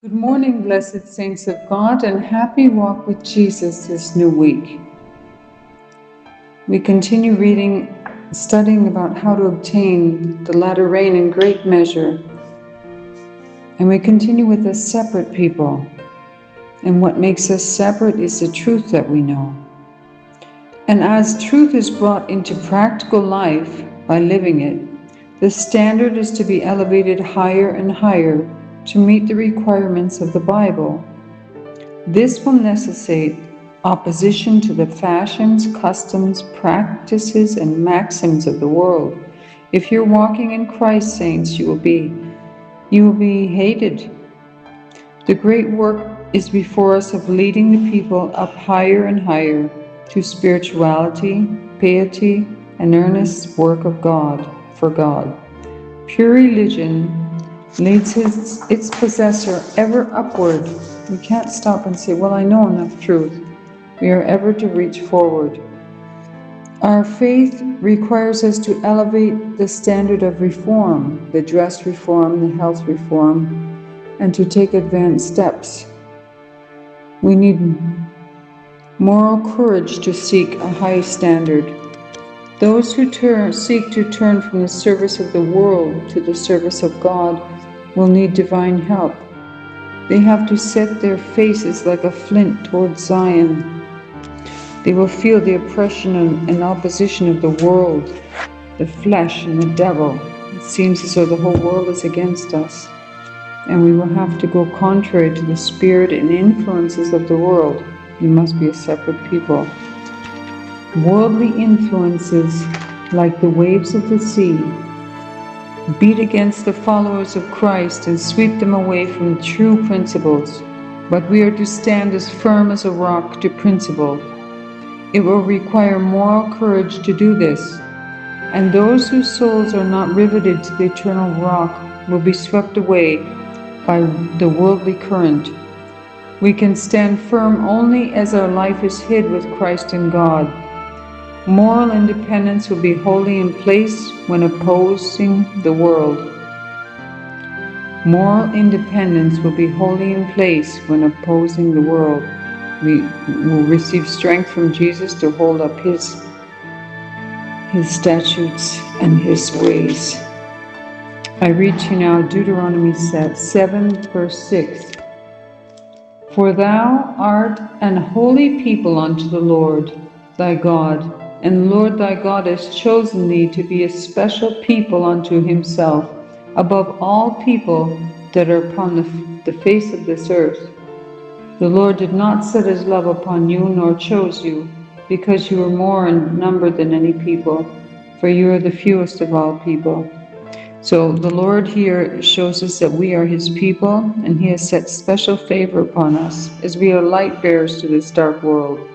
Good morning, blessed saints of God, and happy walk with Jesus this new week. We continue studying about how to obtain the latter rain in great measure. And we continue with the separate people. And what makes us separate is the truth that we know. And as truth is brought into practical life by living it, the standard is to be elevated higher and higher to meet the requirements of the Bible. This will necessitate opposition to the fashions, customs, practices, and maxims of the world. If you're walking in Christ, saints, you will be hated. The great work is before us of leading the people up higher and higher to spirituality, piety, and earnest work of God for God. Pure religion leads its possessor ever upward. We can't stop and say, well, I know enough truth. We are ever to reach forward. Our faith requires us to elevate the standard of reform, the dress reform, the health reform, and to take advanced steps. We need moral courage to seek a high standard. Those who seek to turn from the service of the world to the service of God will need divine help. They have to set their faces like a flint towards Zion. They will feel the oppression and opposition of the world, the flesh, and the devil. It seems as though the whole world is against us, and we will have to go contrary to the spirit and influences of the world. You must be a separate people. Worldly influences, like the waves of the sea, beat against the followers of Christ and sweep them away from true principles. But we are to stand as firm as a rock to principle. It will require moral courage to do this, and those whose souls are not riveted to the eternal rock will be swept away by the worldly current. We can stand firm only as our life is hid with Christ in God. Moral independence will be wholly in place when opposing the world. Moral independence will be wholly in place when opposing the world. We will receive strength from Jesus to hold up His statutes and His ways. I read to you now Deuteronomy 7, verse 6. For thou art an holy people unto the Lord thy God, and the Lord thy God has chosen thee to be a special people unto Himself, above all people that are upon the face of this earth. The Lord did not set His love upon you, nor chose you, because you are more in number than any people, for you are the fewest of all people. So the Lord here shows us that we are His people, and He has set special favor upon us, as we are light bearers to this dark world.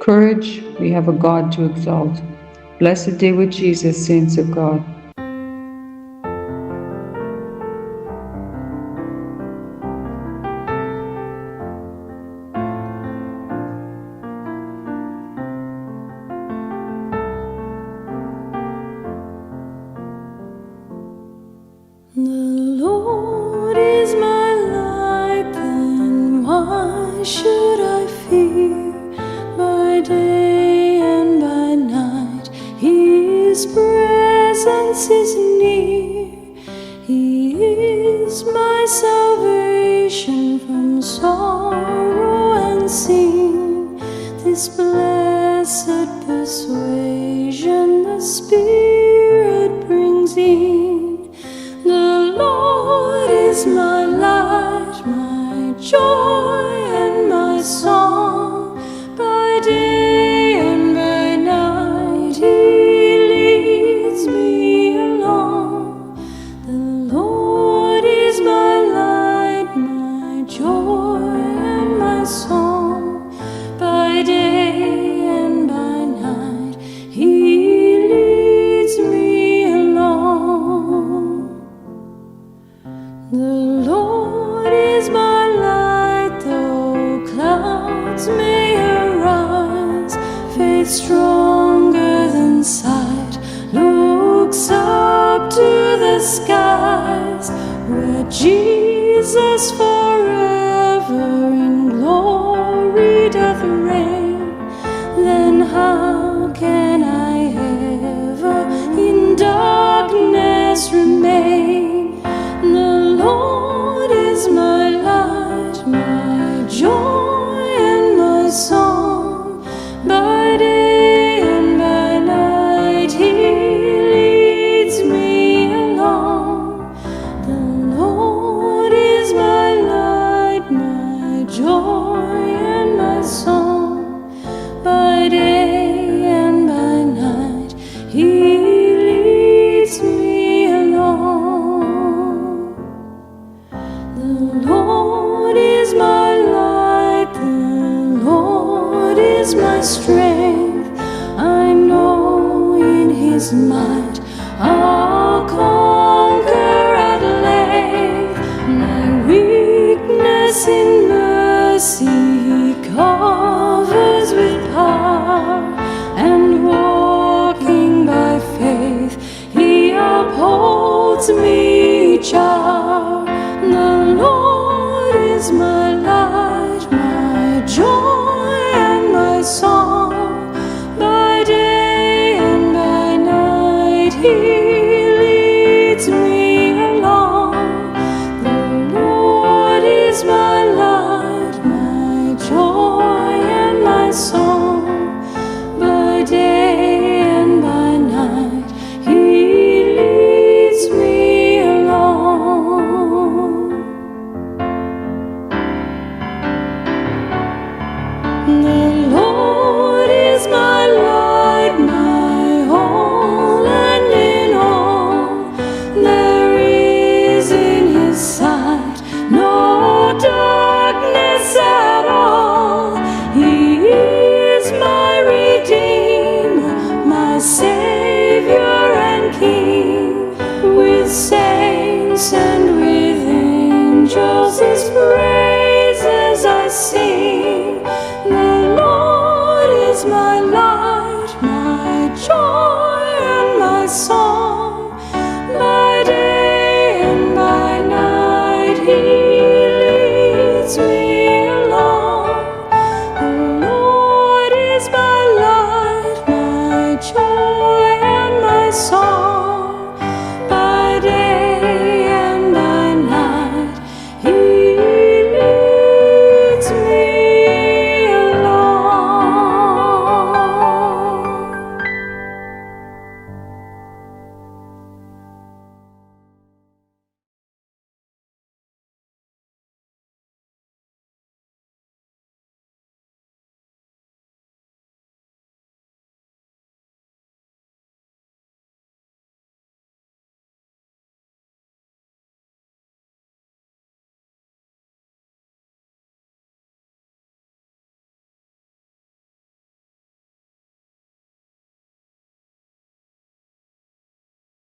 Courage, we have a God to exalt. Blessed day with Jesus, saints of God. The Lord is my light, then why should I fear? By day and by night His presence is near. He is my salvation from sorrow and sin. This blessed persuasion the Spirit brings in. The Lord is my light, my joy and my song. By day and by night He leads me along. The Lord is my light, my joy and my song. By day and by night He leads me along. The Lord is my light, though clouds may arise. Faith stronger than sight looks up to the skies, where Jesus forever my strength. I know in His might I'll conquer at length. My weakness in mercy He covers with power, and walking by faith He upholds me each hour. The Lord is my light, my joy and my song. By day and by night He leads me along. The Lord is my light, my joy and my song. By day and by night He leads me along. The Lord is my light, my all and in all. There is in His sight no darkness at all. He is my Redeemer, my Savior and King. With saints and with angels His praises I sing. The Lord is my light, my joy and my song.